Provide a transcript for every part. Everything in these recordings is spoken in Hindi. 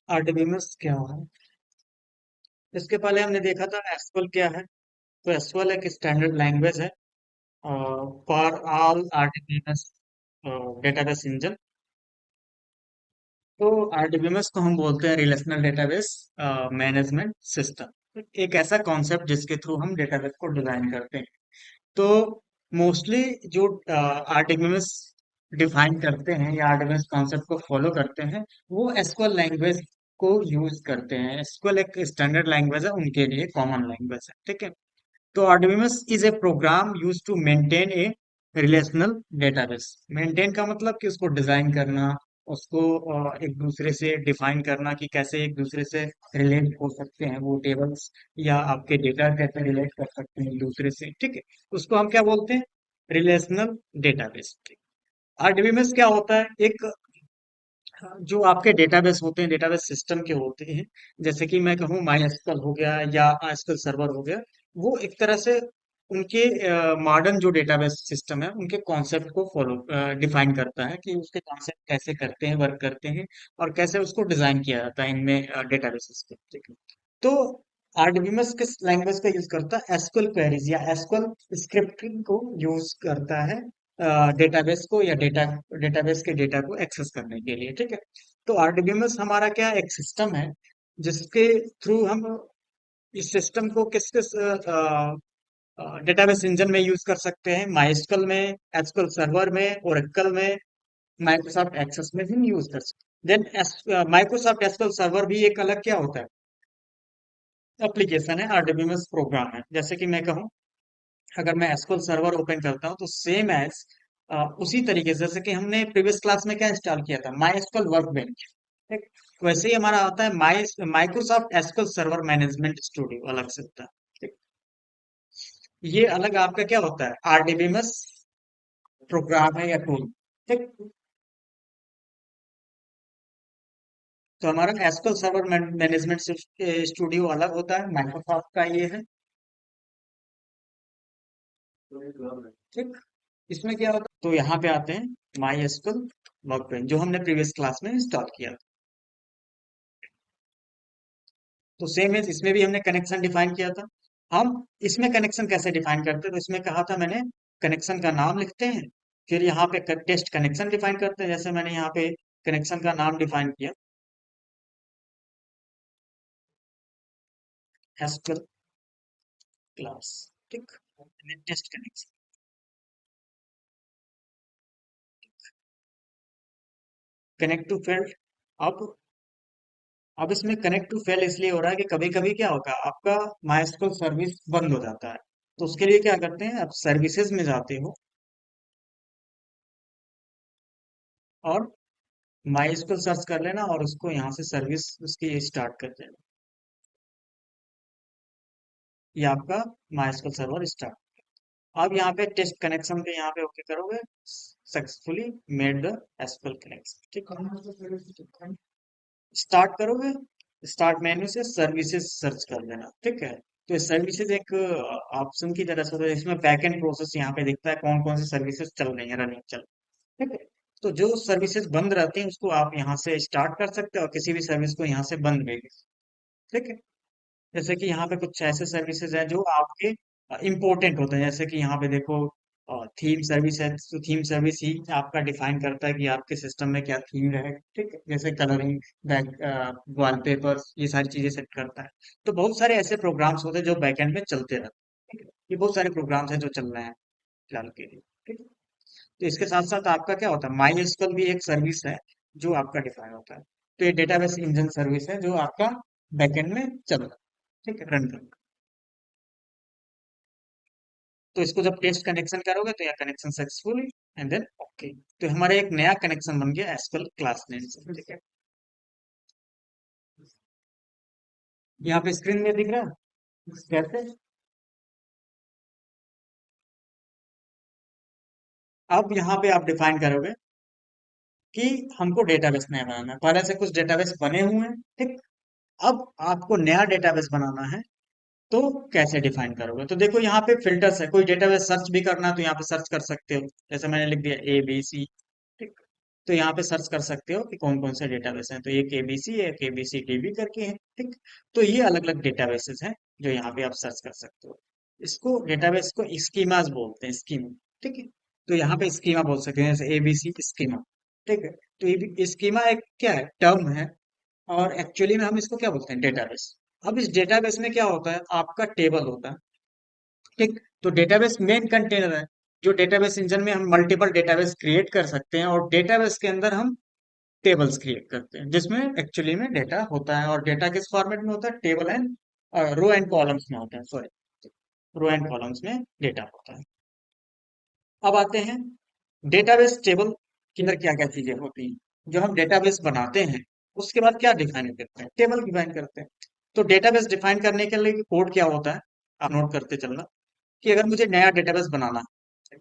आरडीबीएमएस क्या है? इसके पहले हमने देखा था एसक्यूएल क्या है। तो एसक्यूएल एक स्टैंडर्ड लैंग्वेज है for all RDBMS database engine. तो आरडीबीएमएस को हम बोलते हैं रिलेशनल डेटाबेस मैनेजमेंट सिस्टम, एक ऐसा कॉन्सेप्ट जिसके थ्रू हम डेटाबेस को डिजाइन करते हैं। तो मोस्टली जो आरडीबीएमएस डिफाइन करते हैं या आरडीबीएमएस कॉन्सेप्ट को फॉलो करते हैं वो एसक्यूएल लैंग्वेज को यूज करते हैं। एसक्यूएल एक स्टैंडर्ड लैंग्वेज है, उनके लिए कॉमन लैंग्वेज है, ठीक है। तो RDBMS is a program use to maintain a relational database. Maintain का मतलब कि उसको डिजाइन करना, उसको एक दूसरे से डिफाइन करना कि कैसे एक दूसरे से रिलेट हो सकते हैं वो टेबल्स, या आपके डेटा कैसे रिलेट कर सकते हैं एक दूसरे से, ठीक है। उसको हम क्या बोलते हैं? Relational database. RDBMS क्या होता है? एक जो आपके डेटाबेस होते हैं, डेटाबेस सिस्टम के होते हैं, जैसे कि मैं कहूँ माई एसक्यूएल हो गया या एसक्यूएल सर्वर हो गया, वो एक तरह से उनके मॉडर्न जो डेटाबेस सिस्टम है उनके कॉन्सेप्ट को फॉलो डिफाइन करता है कि उसके कॉन्सेप्ट कैसे करते हैं, वर्क करते हैं, और कैसे उसको डिजाइन किया जाता है इनमें डेटाबेसेस पे, ठीक है। तो आरडीबीएमएस किस लैंग्वेज का यूज करता है? एसक्यूएल क्वेरीज या एसक्यूएल स्क्रिप्टिंग को यूज करता है डेटाबेस को या डेटाबेस के डेटा को एक्सेस करने के लिए, ठीक है। तो आरडीबीएमएस हमारा क्या एक सिस्टम है जिसके थ्रू हम इस सिस्टम को किस किस डेटाबेस इंजन में यूज कर सकते हैं? माइस्कल में, एसक्यूएल सर्वर में, ओरेकल में, माइक्रोसॉफ्ट एक्सेस में भी यूज कर सकते हैं। देन माइक्रोसॉफ्ट एसक्यूएल सर्वर भी एक अलग क्या होता है? एप्लीकेशन है, आरडीबीएमएस प्रोग्राम है। जैसे कि मैं कहूँ, अगर मैं एसक्यूएल सर्वर ओपन करता हूँ तो सेम एज उसी तरीके से जैसे कि हमने प्रीवियस क्लास में क्या इंस्टॉल किया था, माई एसक्यूएल वर्कबेंच, ठीक। वैसे ही हमारा आता है Microsoft SQL server management studio, अलग से होता है, ठीक। ये अलग आपका क्या होता है? आरडीबीएमएस प्रोग्राम है या टूल, ठीक। तो हमारा एसक्यूएल सर्वर मैनेजमेंट स्टूडियो अलग होता है, माइक्रोसॉफ्ट का ये है, ठीक। इसमें क्या होता है? तो यहाँ पे आते हैं माई एसक्यूएल वर्कबेंच जो हमने प्रीवियस क्लास में इंस्टॉल किया था। तो सेम है, इसमें भी हमने कनेक्शन डिफाइन किया था। हम इसमें कनेक्शन कैसे डिफाइन करते हैं? तो इसमें कहा था मैंने, कनेक्शन का नाम लिखते हैं, फिर यहाँ पे टेस्ट कनेक्शन डिफाइन करते हैं। जैसे मैंने यहाँ पे कनेक्शन का नाम डिफाइन किया, एसक्यूएल क्लास, ठीक। Test connection, connect to field. अब अब इसमें कनेक्ट टू फेल इसलिए हो रहा है कि कभी कभी क्या होता है, आपका माइस्क्ल सर्विस बंद हो जाता है। तो उसके लिए क्या करते हैं, आप सर्विसेज में जाते हो और माइस्क्ल सर्च कर लेना और उसको यहाँ से सर्विस उसकी स्टार्ट कर देना। ये आपका माइस्क्ल सर्वर स्टार्ट। अब यहाँ पे टेस्ट कनेक्शन पे यहाँ पे ओके करोगे, successfully made the SQL connection, ठीक। स्टार्ट करोगे, स्टार्ट मेन्यू से सर्विसेज सर्च कर देना, ठीक है। तो सर्विसेज एक ऑप्शन की तरह से होता है, इसमें बैक एंड प्रोसेस यहाँ पे दिखता है कौन कौन सी सर्विसेज चल रही है, रनिंग चल, ठीक है। तो जो सर्विसेज बंद रहती हैं उसको आप यहाँ से स्टार्ट कर सकते हो और किसी भी सर्विस को यहाँ से बंद भी, ठीक है। जैसे कि यहाँ पे कुछ ऐसे सर्विसेज हैं जो आपके इम्पोर्टेंट होते हैं, जैसे कि यहाँ पे देखो थीम सर्विस है, तो थीम सर्विस ही आपका डिफाइन करता है कि आपके सिस्टम में क्या थीम रहे, ठीक है। जैसे कलरिंग, बैक, वॉलपेपर, ये सारी चीजें सेट करता है। तो बहुत सारे ऐसे प्रोग्राम्स होते हैं जो बैकएंड में चलते रहते हैं, ठीक है। ये बहुत सारे प्रोग्राम्स हैं जो चल रहे हैं फिलहाल के लिए, ठीक है। तो इसके साथ साथ आपका क्या होता है, माई एसक्यूएल भी एक सर्विस है जो आपका डिफाइन होता है। तो ये डेटाबेस इंजन सर्विस है जो आपका बैकएंड में चल रहा है, ठीक है, रन कर। तो इसको जब टेस्ट कनेक्शन करोगे तो यह connection successful, and then okay. तो हमारा एक नया कनेक्शन बन गया एसक्यूएल क्लास नेम से, ठीक है। यहाँ पे स्क्रीन में दिख रहा है कैसे? अब यहाँ पे आप डिफाइन करोगे कि हमको डेटाबेस नया बनाना है, पहले से कुछ डेटाबेस बने हुए हैं, ठीक। अब आपको नया डेटाबेस बनाना है, तो कैसे डिफाइन करोगे? तो देखो यहाँ पे फिल्टर्स है, कोई डेटाबेस सर्च भी करना है तो यहाँ पे सर्च कर सकते हो, जैसे मैंने लिख दिया ABC, ठीक। तो यहाँ पे सर्च कर सकते हो कि कौन कौन से डेटाबेस हैं। तो ये केबीसी है, केबीसी डीबी करके है, ठीक। तो ये अलग अलग डेटाबेसेस हैं जो यहाँ पे आप सर्च कर सकते हो। इसको डेटाबेस को स्कीमास बोलते हैं, स्कीमा, ठीक है। तो यहाँ पे स्कीमा बोल सकते हैं, जैसे एबीसी स्कीमा, ठीक है। तो ये स्कीमा एक क्या है, टर्म है, और एक्चुअली में हम इसको क्या बोलते हैं, डेटाबेस। अब इस डेटाबेस में क्या होता है, आपका टेबल होता है, ठीक। तो डेटाबेस मेन कंटेनर है, जो डेटाबेस इंजन में हम मल्टीपल डेटाबेस क्रिएट कर सकते हैं, और डेटाबेस के अंदर हम टेबल्स क्रिएट करते हैं, जिसमें एक्चुअली में डेटा होता है। और डेटा किस फॉर्मेट में होता है, table and row and columns में होता है, सॉरी, रो एंड कॉलम्स में डेटा होता है। अब आते हैं डेटाबेस टेबल के अंदर क्या क्या चीजें होती हैं। जो हम डेटाबेस बनाते हैं उसके बाद क्या डिफाइन करते हैं, टेबल डिफाइन करते हैं। तो डेटाबेस डिफाइन करने के लिए कोड क्या होता है, आप नोट करते चलना, कि अगर मुझे नया डेटाबेस बनाना है,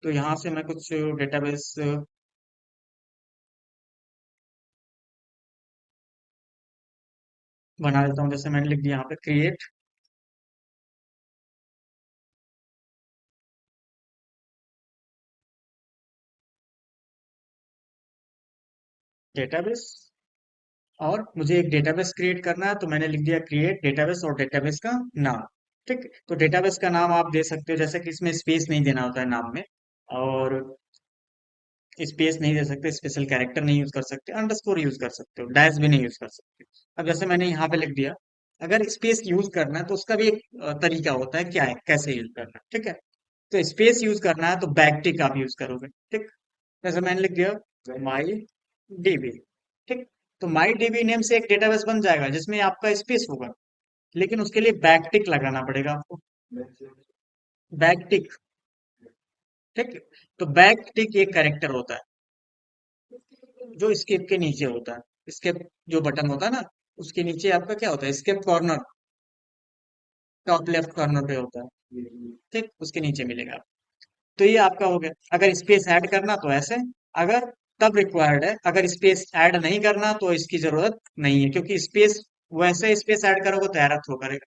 तो यहाँ से मैं कुछ डेटाबेस बना देता हूँ। जैसे मैंने लिख दिया यहाँ पे क्रिएट डेटाबेस, और मुझे एक डेटाबेस क्रिएट करना है, तो मैंने लिख दिया क्रिएट डेटाबेस और डेटाबेस का नाम, ठीक। तो डेटाबेस का नाम आप दे सकते हो, जैसे कि इसमें स्पेस नहीं देना होता है नाम में, और स्पेस नहीं दे सकते, स्पेशल कैरेक्टर नहीं यूज कर सकते, अंडरस्कोर यूज कर सकते हो, डैश भी नहीं यूज कर सकते। अब जैसे मैंने यहाँ पे लिख दिया, अगर स्पेस यूज करना है तो उसका भी एक तरीका होता है, क्या है, कैसे यूज करना है, ठीक है। तो स्पेस यूज करना है तो बैकटिक आप यूज करोगे, ठीक। जैसे मैंने लिख दिया माई डीबी, ठीक। तो माई डीबी नेम से एक डेटाबेस बन जाएगा जिसमें आपका स्पेस होगा, लेकिन उसके लिए बैकटिक लगाना पड़ेगा आपको, बैकटिक, ठीक। तो बैकटिक एक कैरेक्टर होता है जो स्केप के नीचे होता है, स्केप जो बटन होता है ना, उसके नीचे आपका क्या होता है, escape corner, top left corner पे होता है, ठीक, उसके नीचे मिलेगा। तो ये आपका हो गया। अगर स्पेस ऐड करना तो ऐसे, अगर तब रिक्वायर्ड है, अगर स्पेस ऐड नहीं करना तो इसकी जरूरत नहीं है, क्योंकि स्पेस, वैसे स्पेस ऐड करोगे तो एरर थ्रो करेगा।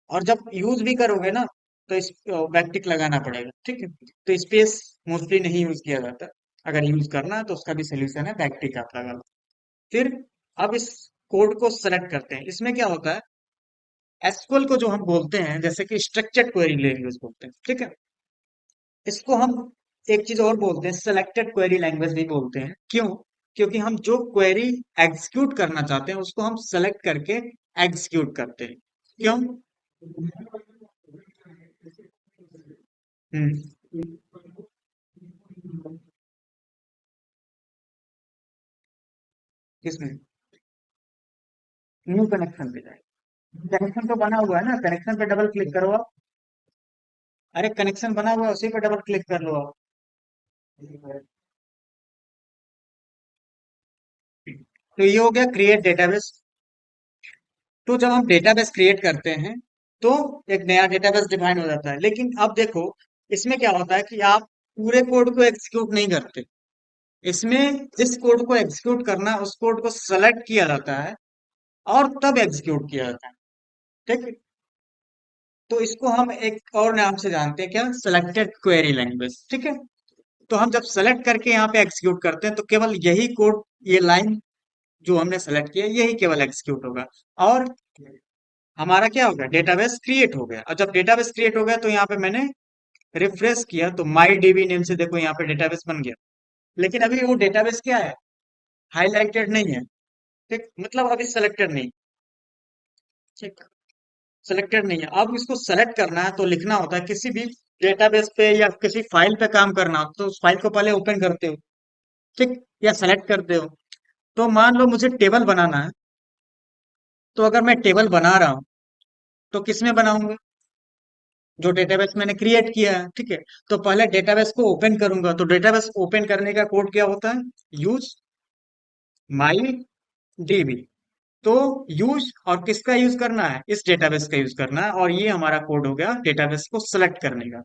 और जब यूज भी करोगे ना, तो इस बैकटिक लगाना पड़ेगा, ठीक है। तो स्पेस मोस्टली नहीं यूज किया जाता, अगर यूज करना है तो उसका भी सोल्यूशन है, बैकटिक आप लगा लो। फिर अब इस कोड को सेलेक्ट करते हैं। इसमें क्या होता है, एसक्यूएल को जो हम बोलते हैं, जैसे कि स्ट्रक्चर्ड क्वेरी लैंग्वेज बोलते हैं, ठीक है। इसको हम एक चीज और बोलते हैं, सिलेक्टेड क्वेरी लैंग्वेज भी बोलते हैं। क्यों? क्योंकि हम जो क्वेरी एग्जीक्यूट करना चाहते हैं उसको हम सेलेक्ट करके एग्जीक्यूट करते हैं। क्यों? हम्म। किसमें? न्यू कनेक्शन पे जाए, कनेक्शन तो बना हुआ है ना, कनेक्शन पे डबल क्लिक करो आप। अरे कनेक्शन बना हुआ है, उसी पे डबल क्लिक कर लो आप। तो ये हो गया क्रिएट डेटाबेस। तो जब हम डेटाबेस क्रिएट करते हैं तो एक नया डेटाबेस डिफाइन हो जाता है। लेकिन अब देखो, इसमें क्या होता है कि आप पूरे कोड को एग्जीक्यूट नहीं करते। इसमें जिस कोड को एग्जीक्यूट करना है उस कोड को सेलेक्ट किया जाता है और तब एग्जीक्यूट किया जाता है, ठीक है। तो इसको हम एक और नाम से जानते हैं, क्या, सिलेक्टेड क्वेरी लैंग्वेज, ठीक है। तो हम जब सेलेक्ट करके यहाँ पे एग्जीक्यूट करते हैं तो केवल यही कोड, ये लाइन जो हमने सेलेक्ट किया यही केवल एग्जीक्यूट होगा, और हमारा क्या हो गया, डेटाबेस क्रिएट हो गया। और जब डेटाबेस क्रिएट हो गया तो यहाँ पे मैंने रिफ्रेश किया तो माई डीबी नेम से देखो यहाँ पे डेटाबेस बन गया। लेकिन अभी वो डेटाबेस क्या है, हाईलाइटेड नहीं है, ठीक, मतलब अभी सेलेक्टेड नहीं, ठीक, सेलेक्टेड नहीं है। अब इसको सेलेक्ट करना है तो लिखना होता है, किसी भी डेटाबेस पे या किसी फाइल पे काम करना हो तो उस फाइल को पहले ओपन करते हो, ठीक, या सेलेक्ट करते हो। तो मान लो मुझे टेबल बनाना है, तो अगर मैं टेबल बना रहा हूँ तो किसमें बनाऊंगा, जो डेटाबेस मैंने क्रिएट किया है, ठीक है। तो पहले डेटाबेस को ओपन करूंगा, तो डेटाबेस ओपन करने का कोड क्या होता है, यूज माई डीबी। तो यूज और किसका यूज करना है, इस डेटाबेस का यूज करना है, और ये हमारा कोड हो गया डेटाबेस को सेलेक्ट करने का,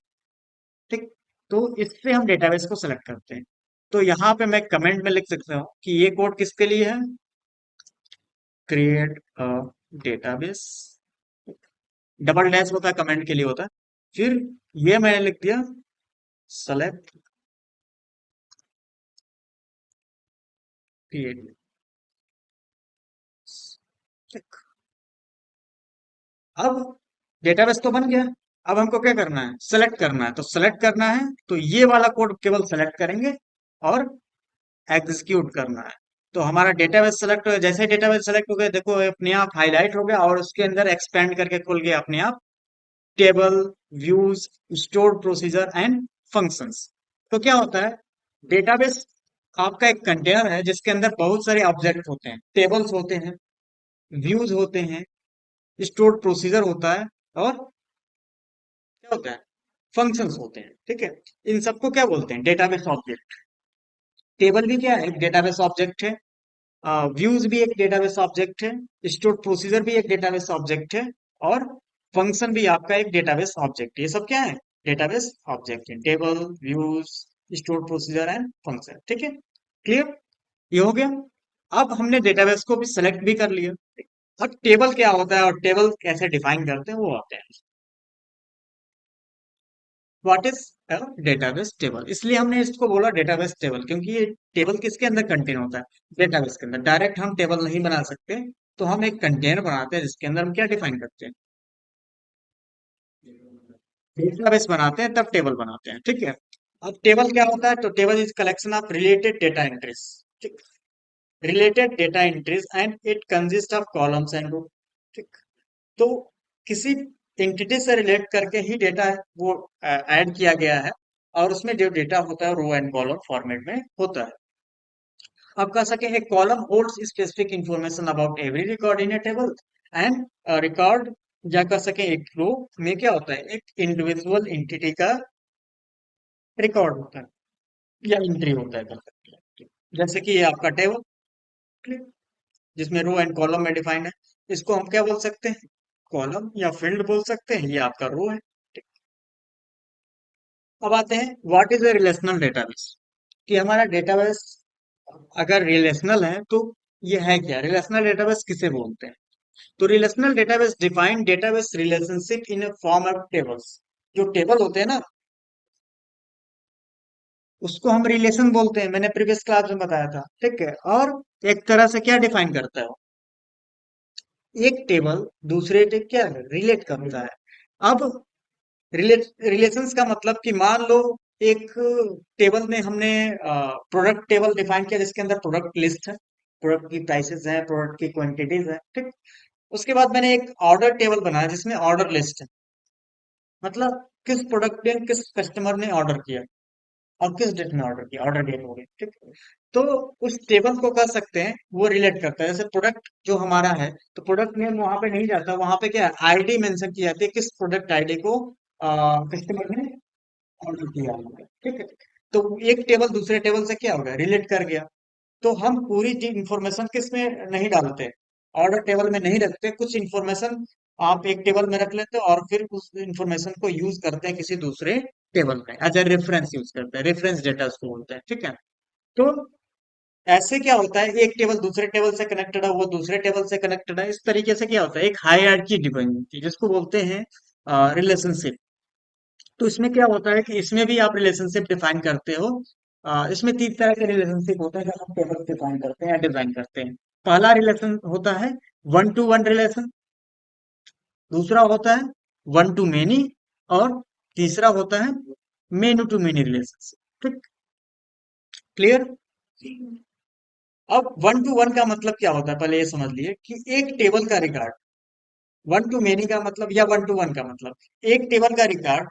ठीक। तो इससे हम डेटाबेस को सेलेक्ट करते हैं। तो यहाँ पे मैं कमेंट में लिख सकता हूँ कि ये कोड किसके लिए है, create a database, double dash होता है कमेंट के लिए होता है। फिर ये मैंने लिख दिया सेलेक्ट क्रिएट। अब डेटाबेस तो बन गया। अब हमको क्या करना है, सेलेक्ट करना है। तो सेलेक्ट करना है तो ये वाला कोड केवल सेलेक्ट करेंगे और एग्जीक्यूट करना है। तो हमारा डेटाबेस सेलेक्ट हो गया। जैसे डेटाबेस सेलेक्ट हो गया, देखो अपने आप हाईलाइट हो गया और उसके अंदर एक्सपेंड करके खुल गया अपने आप, table, views, store procedure and functions. तो क्या होता है, डेटाबेस आपका एक कंटेनर है जिसके अंदर बहुत सारे ऑब्जेक्ट होते हैं, टेबल्स होते हैं, व्यूज होते हैं, स्टोर प्रोसीजर होता है और क्या होता है, फंक्शंस होते हैं। ठीक है, इन सबको क्या बोलते हैं, डेटाबेस ऑब्जेक्ट। टेबल भी क्या है, एक डेटाबेस ऑब्जेक्ट है। व्यूज भी एक डेटाबेस ऑब्जेक्ट है। स्टोर प्रोसीजर भी एक डेटाबेस ऑब्जेक्ट है। और फंक्शन भी आपका एक डेटाबेस ऑब्जेक्ट है। ये सब क्या है, डेटाबेस ऑब्जेक्ट है। Table, views, store procedure and function. ठीक है, क्लियर, ये हो गया। अब हमने डेटाबेस को भी सेलेक्ट भी कर लिया। अब टेबल क्या होता है और टेबल कैसे डिफाइन करते हैं वो आते हैं। व्हाट इज डेटाबेस टेबल, इसलिए हमने इसको बोला डेटाबेस टेबल, क्योंकि ये टेबल किसके अंदर कंटेन होता है, डेटाबेस के अंदर। डायरेक्ट हम टेबल नहीं बना सकते, तो हम एक कंटेनर बनाते हैं जिसके अंदर हम क्या डिफाइन करते हैं, डेटाबेस बनाते हैं, तब टेबल बनाते हैं। ठीक है, अब टेबल क्या होता है, तो table is collection of related data entries. ठीक, related data entries and it consist of columns and row. ठीक, तो किसी एंटिटी से रिलेट करके ही डेटा वो ऐड किया गया है, और उसमें जो डेटा होता है रो एंड कॉलम फॉर्मेट में होता है। आप कह सके एक column holds specific information about every record in A table and record, या कह सके एक रो में क्या होता है, एक इंडिविजुअल एंटिटी का रिकॉर्ड होता है या एंट्री होता है, कह सकते हैं। जैसे कि ये आपका टेबल जिसमें रो एंड कॉलम में डिफाइंड है, इसको हम क्या बोल सकते हैं, कॉलम या फील्ड बोल सकते हैं। ये आपका रो है। अब आते हैं what is a relational database, कि हमारा डेटाबेस अगर रिलेशनल है तो ये है क्या, रिलेशनल डेटाबेस किसे बोलते हैं। तो relational database define database relationship in A form of tables. जो टेबल होते हैं ना, उसको हम रिलेशन बोलते हैं, मैंने प्रीवियस क्लास में बताया था। ठीक है, और एक तरह से क्या डिफाइन करता है वो? एक टेबल दूसरे से क्या रिलेट करता है। अब रिलेशंस का मतलब कि मान लो एक टेबल में हमने प्रोडक्ट टेबल डिफाइन किया जिसके अंदर प्रोडक्ट लिस्ट है, प्रोडक्ट की प्राइसेस है, प्रोडक्ट की क्वांटिटीज है। ठीक, उसके बाद मैंने एक ऑर्डर टेबल बनाया जिसमें ऑर्डर लिस्ट है, मतलब किस प्रोडक्ट ने किस कस्टमर ने ऑर्डर किया और किस डेट में ऑर्डर किया, ऑर्डर डेट हो गई। ठीक, तो उस टेबल को कह सकते हैं वो रिलेट करता है। जैसे प्रोडक्ट जो हमारा है, तो प्रोडक्ट नेम वहां पे नहीं जाता, वहां पे क्या आईडी मेंशन की जाती है, किस प्रोडक्ट आईडी को कस्टमर ने ऑर्डर किया होगा। ठीक है, तो एक टेबल दूसरे टेबल से क्या होगा, रिलेट कर गया। तो हम पूरी इंफॉर्मेशन किस में नहीं डालते, ऑर्डर टेबल में नहीं रखते, कुछ इंफॉर्मेशन आप एक टेबल में रख लेते हो और फिर उस इंफॉर्मेशन को यूज करते हैं किसी दूसरे टेबल में, एज ए रेफरेंस यूज करते हैं, रेफरेंस डेटा उसको बोलते हैं। ठीक है, तो ऐसे क्या होता है, एक टेबल दूसरे टेबल से कनेक्टेड है, वो दूसरे टेबल से कनेक्टेड है, इस तरीके से क्या होता है, एक हायरार्की डिफाइन होती है जिसको बोलते हैं रिलेशनशिप। तो इसमें क्या होता है कि इसमें भी आप रिलेशनशिप डिफाइन करते हो। इसमें तीन तरह के रिलेशनशिप होते हैं जब हम टेबल डिफाइन करते हैं या डिजाइन करते हैं। पहला रिलेशन होता है वन टू वन रिलेशन, दूसरा होता है वन टू मेनी, और तीसरा होता है मेनी टू मेनी रिलेशनशिप। ठीक, क्लियर। अब वन टू वन का मतलब क्या होता है, पहले ये समझ लिए कि एक टेबल का रिकॉर्ड, वन टू मेनी का मतलब या वन टू वन का मतलब एक टेबल का रिकॉर्ड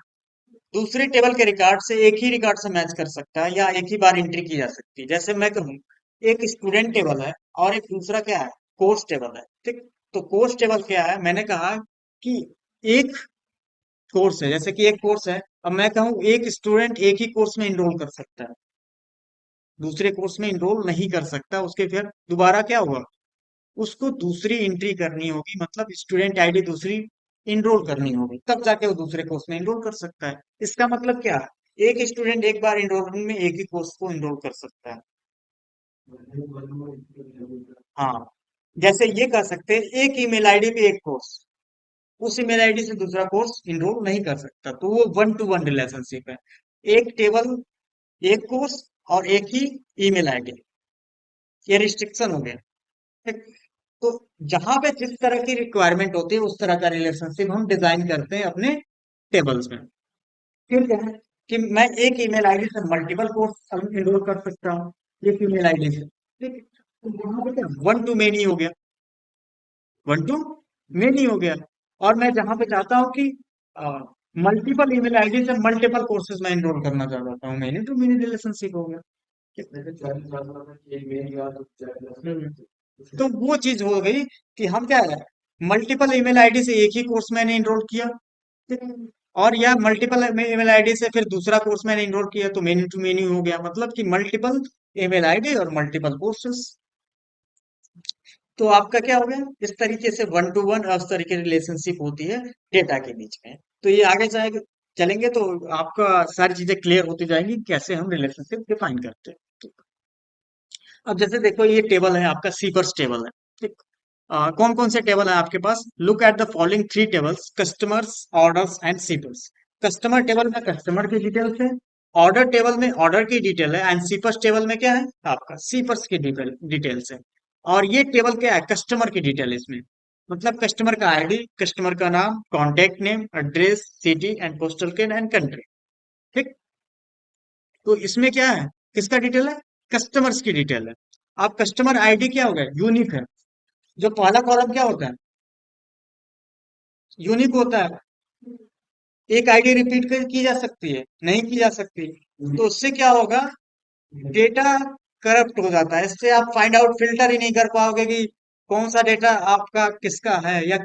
दूसरे टेबल के रिकॉर्ड से एक ही रिकॉर्ड से मैच कर सकता है या एक ही बार एंट्री की जा सकती है। जैसे मैं कहूँ एक स्टूडेंट टेबल है और एक दूसरा क्या है, कोर्स टेबल है। ठीक, तो कोर्स टेबल क्या है, मैंने कहा कि एक कोर्स है, जैसे कि एक कोर्स है, अब मैं कहूँ एक स्टूडेंट एक ही कोर्स में इनरोल कर सकता है, दूसरे कोर्स में इनरोल नहीं कर सकता, उसके फिर दोबारा क्या हुआ, उसको दूसरी एंट्री करनी होगी, मतलब स्टूडेंट आईडी दूसरी इनरोल करनी होगी, तब जाके वो दूसरे कोर्स में इनरोल कर सकता है। इसका मतलब क्या है, एक स्टूडेंट एक बार इनरोलमेंट में एक ही कोर्स को इनरोल कर सकता है। हाँ, जैसे ये कह सकते हैं एक ईमेल आईडी पे एक कोर्स, उस ईमेल आईडी से दूसरा कोर्स इनरोल नहीं कर सकता, तो वो वन टू वन रिलेशनशिप है। एक टेबल, एक कोर्स और एक ही ईमेल आईडी, ये रिस्ट्रिक्शन हो गया। ठीक। तो जहां पे जिस तरह की रिक्वायरमेंट होती है उस तरह का रिलेशनशिप हम डिजाइन करते हैं अपने टेबल्स में। फिर क्या है कि मैं एक ईमेल आईडी से मल्टीपल कोर्स इनरोल कर सकता हूँ, एक ईमेल आईडी से। ठीक है, तो यहाँ पे क्या वन टू मेनी हो गया, वन टू मेनी हो गया। और मैं जहां पे चाहता हूँ कि मल्टीपल ईमेल आईडी से मल्टीपल कोर्सेज में एनरोल करना चाहता हूँ, मेनी टू मेनी रिलेशनशिप हो गया। हम्म, तो वो चीज हो गई कि हम क्या है, मल्टीपल ईमेल आईडी से एक ही कोर्स मैंने इनरोल किया। ठीक है? और या मल्टीपल ईमेल आईडी से फिर दूसरा कोर्स मैंने इनरोल किया, तो मेनी टू मेनी हो गया, मतलब कि मल्टीपल ईमेल आईडी और मल्टीपल कोर्सेस। तो आपका क्या हो गया, इस तरीके से वन टू वन उस तरीके रिलेशनशिप होती है डेटा के बीच में। तो ये आगे जाएगा, चलेंगे तो आपका सारी चीजें क्लियर होती जाएंगी कैसे हम रिलेशनशिप डिफाइन करते हैं। अब जैसे देखो ये टेबल है आपका, सीपर्स टेबल है। ठीक। कौन कौन से टेबल है आपके पास, look at the following three tables, customers, orders and shippers. Customer table में कस्टमर की डिटेल्स है, ऑर्डर टेबल में ऑर्डर की डिटेल है, एंड सीपर्स टेबल में क्या है आपका, सीपर्स की डिटेल्स है। और ये टेबल क्या है, कस्टमर की डिटेल इसमें, मतलब कस्टमर का आईडी, कस्टमर का नाम, contact name, address, city and postal code and country. ठीक। तो इसमें क्या है, किसका डिटेल है, कस्टमर्स की डिटेल है। अब कस्टमर आईडी क्या हो गया, यूनिक है। जो पहला कॉलम क्या होता है, यूनिक होता है। एक आईडी रिपीट की जा सकती है, नहीं की जा सकती। तो उससे क्या होगा, डेटा करप्ट हो जाता है। इससे आप फाइंड आउट फिल्टर ही नहीं कर पाओगे कि कौन सा डेटा आपका किसका है, या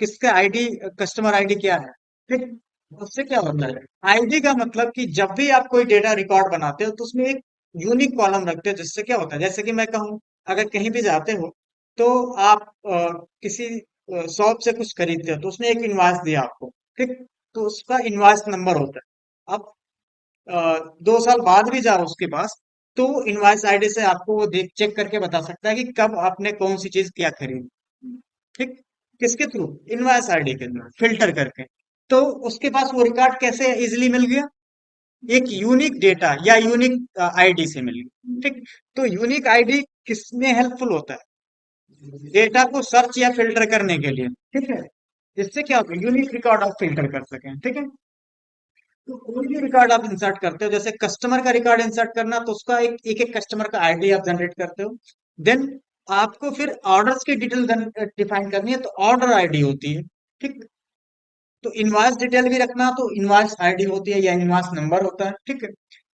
किसका आईडी, कस्टमर आईडी क्या है। ठीक। उससे क्या होता है, आईडी का मतलब कि जब भी आप कोई डेटा रिकॉर्ड बनाते हो तो उसमें एक यूनिक कॉलम रखते हो, जिससे क्या होता है, जैसे कि मैं कहूँ, अगर कहीं भी जाते हो तो आप किसी शॉप से कुछ खरीदते हो तो उसने एक इनवॉइस दिया आपको। ठीक। तो उसका इनवॉइस नंबर होता है। अब 2 साल बाद भी जाओ उसके पास, तो इनवॉइस आईडी से आपको वो देख चेक करके बता सकता है कि कब आपने कौन सी चीज क्या खरीदी। ठीक। किसके थ्रू, इनवॉइस आईडी के थ्रू फिल्टर करके। तो उसके पास वो रिकॉर्ड कैसे इजिली मिल गया, एक यूनिक डेटा या यूनिक आईडी से मिल गया। ठीक। तो यूनिक आईडी किसमें हेल्पफुल होता है, डेटा को सर्च या फिल्टर करने के लिए। ठीक है, इससे क्या होता है, यूनिक रिकॉर्ड आप फिल्टर कर सकें। ठीक है, तो कोई भी रिकॉर्ड आप इंसर्ट करते हो, जैसे कस्टमर का रिकॉर्ड इंसर्ट करना, तो उसका एक एक, एक कस्टमर का आईडी आप जनरेट करते हो। देन आपको फिर ऑर्डर्स की डिटेल डिफाइन करनी है, तो ऑर्डर आईडी होती है। ठीक। तो इनवॉइस डिटेल भी रखना, तो इनवॉइस आईडी होती है या इनवॉइस नंबर होता है। ठीक है।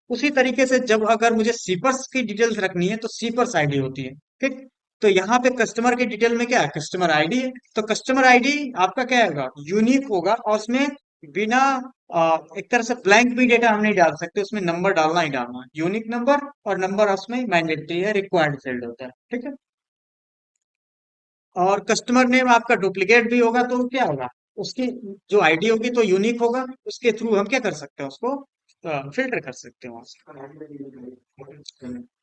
उसी तरीके से जब अगर मुझे सीपर्स की डिटेल्स रखनी है तो सीपर्स आईडी होती है। ठीक। तो यहाँ पे कस्टमर की डिटेल में क्या है, कस्टमर आईडी है। तो कस्टमर आईडी आपका क्या होगा, यूनिक होगा, और उसमें बिना एक तरह से ब्लैंक भी डेटा हम नहीं डाल सकते, उसमें नंबर डालना ही डालना है, यूनिक नंबर। और नंबर उसमें मैंडेटरी है, रिक्वायर्ड फील्ड होता है। ठीक है। और कस्टमर नेम आपका डुप्लीकेट भी होगा तो क्या होगा, उसकी जो आईडी होगी तो यूनिक होगा, उसके थ्रू हम क्या कर सकते हैं, उसको फिल्टर कर सकते हैं वहां से।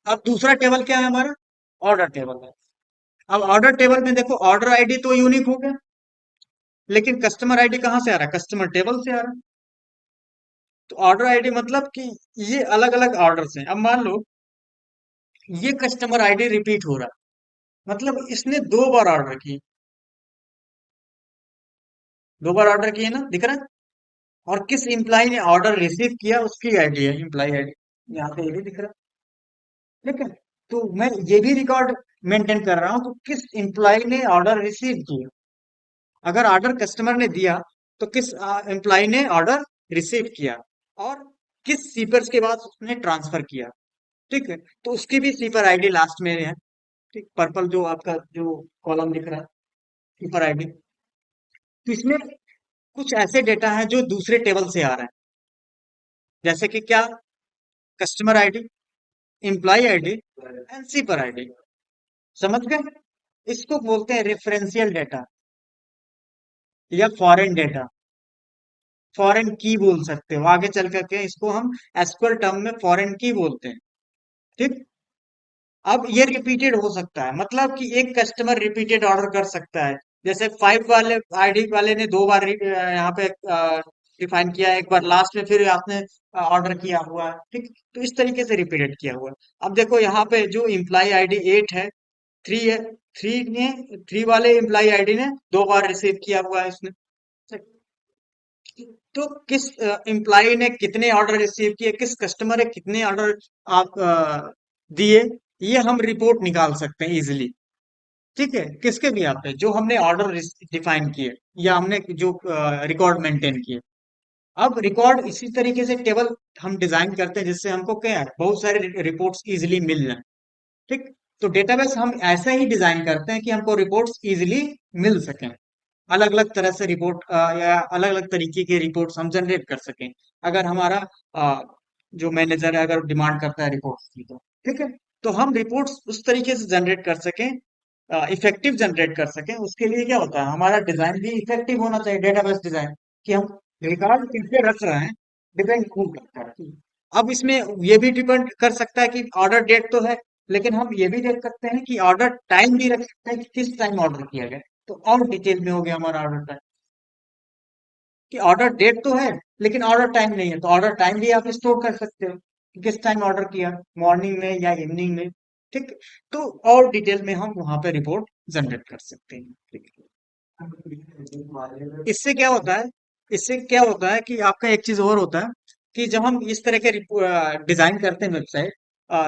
अब दूसरा टेबल क्या है हमारा, ऑर्डर टेबल है। अब ऑर्डर टेबल में देखो, ऑर्डर आईडी तो यूनिक हो गया, लेकिन कस्टमर आईडी कहाँ से आ रहा है, कस्टमर टेबल से आ रहा है। तो ऑर्डर आईडी मतलब कि ये अलग अलग ऑर्डर हैं। अब मान लो ये कस्टमर आईडी रिपीट हो रहा है, मतलब इसने 2 बार ऑर्डर की, 2 बार ऑर्डर किए ना, दिख रहा है। और किस इम्प्लाई ने ऑर्डर रिसीव किया उसकी आईडी है, इम्प्लाई आईडी, यहाँ पे ये भी दिख रहा है। ठीक है। तो मैं ये भी रिकॉर्ड मेंटेन कर रहा हूँ, तो किस इम्प्लाई ने ऑर्डर रिसीव किया। अगर ऑर्डर कस्टमर ने दिया तो किस एम्प्लॉय ने ऑर्डर रिसीव किया, और किस सीपर्स के बाद उसने ट्रांसफर किया। ठीक है। तो उसकी भी सीपर आईडी लास्ट में है। ठीक, पर्पल जो आपका जो कॉलम दिख रहा है, सीपर आईडी। तो इसमें कुछ ऐसे डेटा हैं जो दूसरे टेबल से आ रहे हैं, जैसे कि क्या, customer ID, employ ID and shipper ID. समझ गए, इसको बोलते हैं रेफरेंशियल डेटा या फॉरेन डेटा, फॉरेन की बोल सकते हो, आगे चल करके इसको हम एसक्यूएल टर्म में फॉरेन की बोलते हैं। ठीक। अब ये रिपीटेड हो सकता है, मतलब कि एक कस्टमर रिपीटेड ऑर्डर कर सकता है। जैसे 5 वाले आईडी वाले ने 2 बार यहाँ पे डिफाइन किया है, एक बार लास्ट में फिर आपने ऑर्डर किया हुआ है, ठीक। तो इस तरीके से रिपीटेड किया हुआ है। अब देखो यहाँ पे जो इम्प्लाई आईडी 8 है, 3 है, 3 वाले इम्प्लाई आईडी ने 2 बार रिसीव किया हुआ है इसने। तो किस एम्प्लॉय ने कितने ऑर्डर रिसीव किए, किस कस्टमर ने कितने ऑर्डर आप दिए, ये हम रिपोर्ट निकाल सकते हैं इजिली। ठीक है, किसके भी आप पे जो हमने ऑर्डर डिफाइन किए या हमने जो रिकॉर्ड मेंटेन किए। अब रिकॉर्ड इसी तरीके से टेबल हम डिजाइन करते हैं जिससे हमको क्या है, बहुत सारे रिपोर्ट्स इजिली मिल जाए। ठीक। तो डेटाबेस हम ऐसा ही डिजाइन करते हैं कि हमको रिपोर्ट्स इजिली मिल सकें, अलग अलग तरह से रिपोर्ट या अलग अलग तरीके के रिपोर्ट्स हम जनरेट कर सकें। अगर हमारा अ, जो मैनेजर है अगर डिमांड करता है रिपोर्ट्स की, तो ठीक है, तो हम रिपोर्ट्स उस तरीके से जनरेट कर सकें, इफेक्टिव जनरेट कर सकें। उसके लिए क्या होता है, हमारा डिजाइन भी इफेक्टिव होना चाहिए, डेटाबेस डिजाइन, कि हम रिकॉर्ड कैसे रख रहे हैं, डिपेंड खूब करता है। अब इसमें ये भी डिपेंड कर सकता है कि ऑर्डर डेट तो है, लेकिन हम ये भी देख सकते हैं कि ऑर्डर टाइम भी रख सकते हैं कि किस टाइम ऑर्डर किया गया। तो और डिटेल में हो गया हमारा ऑर्डर टाइम, कि ऑर्डर डेट तो है लेकिन ऑर्डर टाइम नहीं है, तो ऑर्डर टाइम भी आप स्टोर कर सकते हो कि किस टाइम ऑर्डर किया, मॉर्निंग में या इवनिंग में। ठीक। तो और डिटेल में हम वहां पे रिपोर्ट जनरेट कर सकते हैं। ठीक। इससे क्या होता है, इससे क्या होता है कि आपका एक चीज और होता है कि जब हम इस तरह के डिजाइन करते हैं वेबसाइट,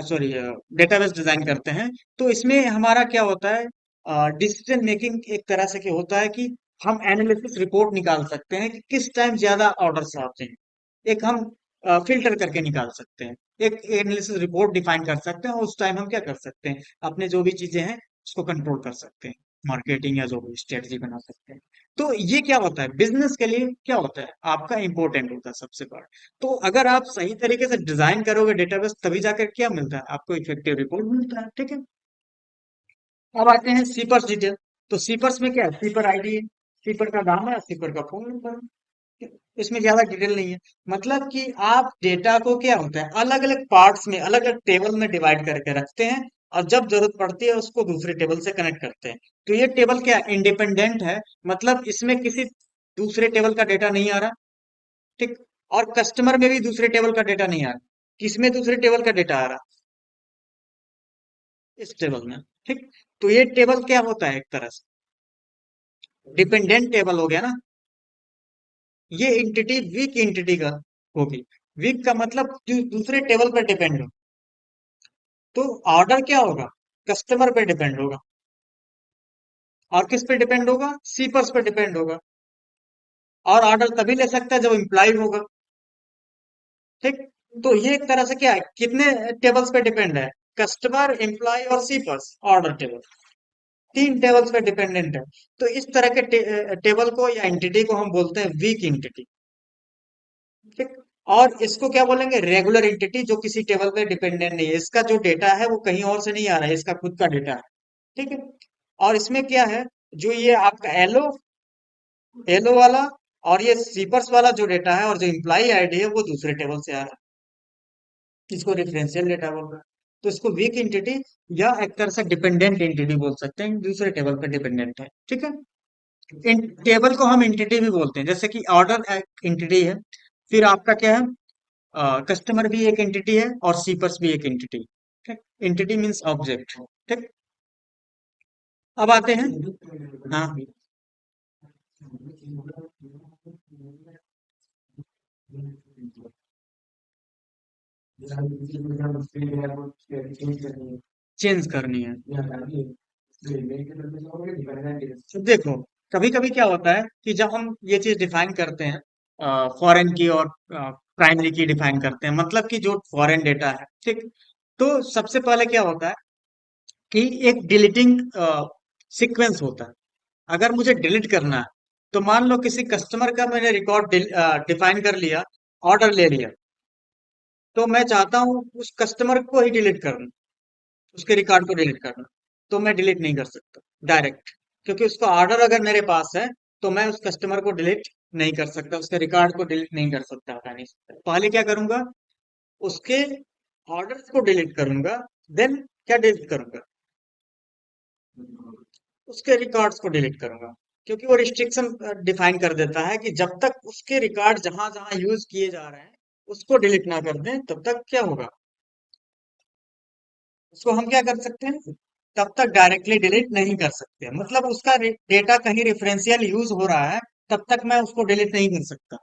सॉरी, डेटाबेस डिजाइन करते हैं, तो इसमें हमारा क्या होता है, डिसीजन मेकिंग एक तरह से क्या होता है कि हम एनालिसिस रिपोर्ट निकाल सकते हैं कि किस टाइम ज्यादा ऑर्डर्स आते हैं। एक हम फिल्टर करके निकाल सकते हैं, एक एनालिसिस रिपोर्ट डिफाइन कर सकते हैं, और उस टाइम हम क्या कर सकते हैं, अपने जो भी चीजें हैं उसको कंट्रोल कर सकते हैं, मार्केटिंग या जो भी स्ट्रेटजी बना सकते हैं। तो ये क्या होता है, बिजनेस के लिए क्या होता है, आपका इंपॉर्टेंट होता है सबसे बड़ा। तो अगर आप सही तरीके से डिजाइन करोगे डेटाबेस, तभी जाकर क्या मिलता है आपको, इफेक्टिव रिपोर्ट मिलता है। ठीक है। अब आते हैं सीपर्स डिटेल। तो सीपर्स में क्या है, सीपर आईडी है, सीपर का नाम है, सीपर का फोन नंबर है। इसमें ज्यादा डिटेल नहीं है। मतलब कि आप डेटा को क्या होता है, अलग अलग पार्ट्स में, अलग अलग टेबल में डिवाइड करके रखते हैं, और जब जरूरत पड़ती है उसको दूसरे टेबल से कनेक्ट करते हैं। तो ये टेबल क्या इंडिपेंडेंट है, मतलब इसमें किसी दूसरे टेबल का डेटा नहीं आ रहा। ठीक। और कस्टमर में भी दूसरे टेबल का डेटा नहीं आ रहा। किसमें दूसरे टेबल का डेटा आ रहा, इस टेबल में। ठीक। तो ये टेबल क्या होता है, एक तरह से डिपेंडेंट टेबल हो गया ना। ये एंटिटी वीक एंटिटी का होगी। वीक का मतलब जो दूसरे टेबल पर डिपेंड हो। तो ऑर्डर क्या होगा, कस्टमर पे डिपेंड होगा। और किस पे डिपेंड होगा, सीपर्स पे डिपेंड होगा। और ऑर्डर तभी ले सकता है जब इम्प्लाई होगा। ठीक। तो ये एक तरह से क्या है, कितने टेबल्स पे डिपेंड है, कस्टमर, एम्प्लॉय और सीपर्स, ऑर्डर टेबल, 3 टेबल्स पे डिपेंडेंट है। तो इस तरह के टेबल को या एंटिटी को हम बोलते हैं वीक एंटिटी। ठीक। और इसको क्या बोलेंगे, रेगुलर एंटिटी, जो किसी टेबल पे डिपेंडेंट नहीं है, इसका जो डेटा है वो कहीं और से नहीं आ रहा है, इसका खुद का डेटा है। ठीक है। और इसमें क्या है, जो ये आपका एलो एलो वाला और ये सीपर्स वाला जो डेटा है और जो इम्प्लाई आईडी है वो दूसरे टेबल से आ रहा है, इसको रेफरेंशियल डेटा बोल रहा है। तो इसको वीक एंटिटी या एक तरह से डिपेंडेंट एंटिटी बोल सकते हैं, दूसरे टेबल पर डिपेंडेंट है। ठीक है। इन टेबल को हम एंटिटी भी बोलते हैं, जैसे कि ऑर्डर एक एंटिटी है, फिर आपका क्या है, कस्टमर भी एक एंटिटी है और सीपर्स भी एक एंटिटी। ठीक। Entity means object. ठीक। अब आते हैं, हाँ, चेंज करनी है। तो देखो, कभी कभी क्या होता है कि जब हम ये चीज डिफाइन करते हैं, फॉरेन की और प्राइमरी की डिफाइन करते हैं, मतलब कि जो फॉरेन डेटा है, ठीक। तो सबसे पहले क्या होता है कि एक डिलीटिंग सीक्वेंस होता है। अगर मुझे डिलीट करना है, तो मान लो किसी कस्टमर का मैंने रिकॉर्ड डिफाइन कर लिया, ऑर्डर ले लिया, तो मैं चाहता हूँ उस कस्टमर को ही डिलीट करना, उसके रिकॉर्ड को डिलीट करना। तो मैं डिलीट नहीं कर सकता डायरेक्ट, क्योंकि उसका ऑर्डर अगर मेरे पास है, तो मैं उस कस्टमर को डिलीट नहीं कर सकता, उसके रिकॉर्ड को डिलीट नहीं कर सकता, हटा नहीं सकता। पहले क्या करूंगा, उसके ऑर्डर को डिलीट करूंगा, देन क्या डिलीट करूंगा, उसके रिकॉर्ड्स को डिलीट करूंगा। क्योंकि वो रिस्ट्रिक्शन डिफाइन कर देता है कि जब तक उसके रिकॉर्ड जहां जहां यूज किए जा रहे हैं उसको डिलीट ना कर दें तब तक क्या होगा, उसको हम क्या कर सकते हैं, तब तक डायरेक्टली डिलीट नहीं कर सकते, मतलब उसका डेटा कहीं रेफरेंशियल यूज हो रहा है तब तक मैं उसको डिलीट नहीं कर सकता।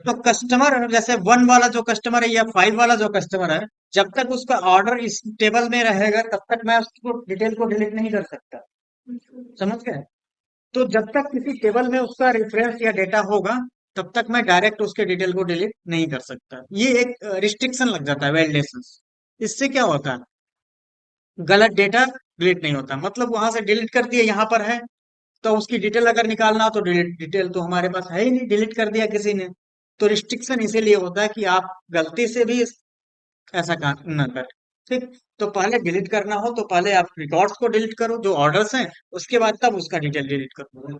तो कस्टमर जैसे 1 वाला जो कस्टमर है या 5 वाला जो कस्टमर है, जब तक उसका ऑर्डर इस टेबल में रहेगा तब तक मैं उसको डिटेल को डिलीट नहीं कर सकता। समझ गए? तो जब तक किसी टेबल में उसका रेफरेंस या डेटा होगा तब तक मैं डायरेक्ट उसके डिटेल को डिलीट नहीं कर सकता। ये एक रिस्ट्रिक्शन लग जाता है, वैलिडेशन। इससे क्या होता है, गलत डेटा डिलीट नहीं होता, मतलब वहां से डिलीट कर दिया यहाँ पर है, तो उसकी डिटेल अगर निकालना हो तो डिटेल तो हमारे पास है ही नहीं, डिलीट कर दिया किसी ने। तो रिस्ट्रिक्शन इसीलिए होता है कि आप गलती से भी ऐसा काम न करें। ठीक। तो पहले डिलीट करना हो तो पहले आप रिकॉर्ड्स को डिलीट करो जो ऑर्डर्स हैं, उसके बाद तब उसका डिटेल डिलीट करो।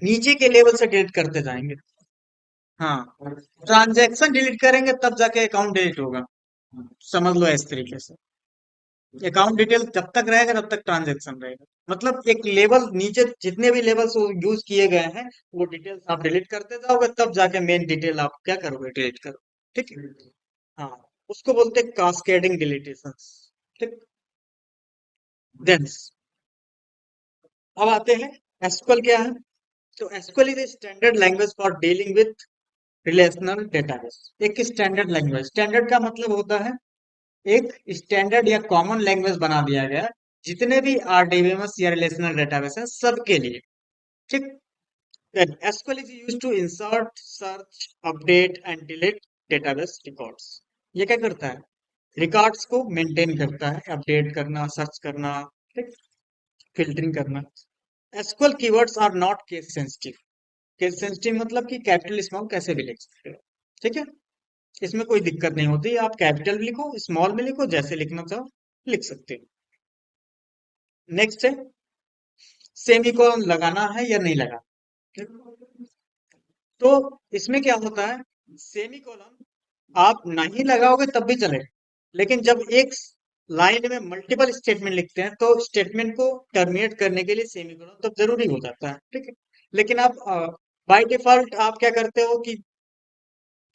नीचे के लेवल से डिलीट करते जाएंगे। हाँ, ट्रांजैक्शन डिलीट करेंगे तब जाके अकाउंट डिलीट होगा। समझ लो इस तरीके से, अकाउंट डिटेल जब तक रहेगा तब तक ट्रांजैक्शन रहेगा, मतलब एक लेवल नीचे जितने भी लेवल्स यूज किए गए हैं वो डिटेल्स आप डिलीट करते जाओगे तब जाके मेन डिटेल आप क्या करोगे, डिलीट करो। ठीक है। हाँ, उसको बोलते हैं कास्केडिंग डिलीटेशंस। ठीक। देन अब आते हैं, एसक्यूएल क्या है। तो SQL is standard language for dealing with relational database. एक स्टैंडर्ड लैंग्वेज, स्टैंडर्ड का मतलब होता है एक स्टैंडर्ड या कॉमन लैंग्वेज बना दिया गया है जितने भी आरडीबीएमएस या रिलेशनल डेटाबेस है सबके लिए। ठीक। SQL is used to insert, search, update and delete database records. ये क्या करता है, रिकॉर्ड्स को मेंटेन करता है, अपडेट करना, सर्च करना, ठीक, फिल्टरिंग करना। SQL keywords are not case sensitive. Case sensitive मतलब कि कैपिटल स्मॉल कैसे भी लिख सकते हो। ठीक है। इसमें कोई दिक्कत नहीं होती, आप कैपिटल में लिखो, स्मॉल में लिखो, जैसे लिखना चाहो लिख सकते हो। नेक्स्ट है, सेमीकोलन लगाना है या नहीं लगाना। तो इसमें क्या होता है, सेमीकोलन आप नहीं लगाओगे तब भी चलेगा, लेकिन जब एक लाइन में मल्टीपल स्टेटमेंट लिखते हैं तो स्टेटमेंट को टर्मिनेट करने के लिए सेमीकोलन तो जरूरी हो जाता है। ठीक है। लेकिन आप बाय डिफॉल्ट आप क्या करते हो कि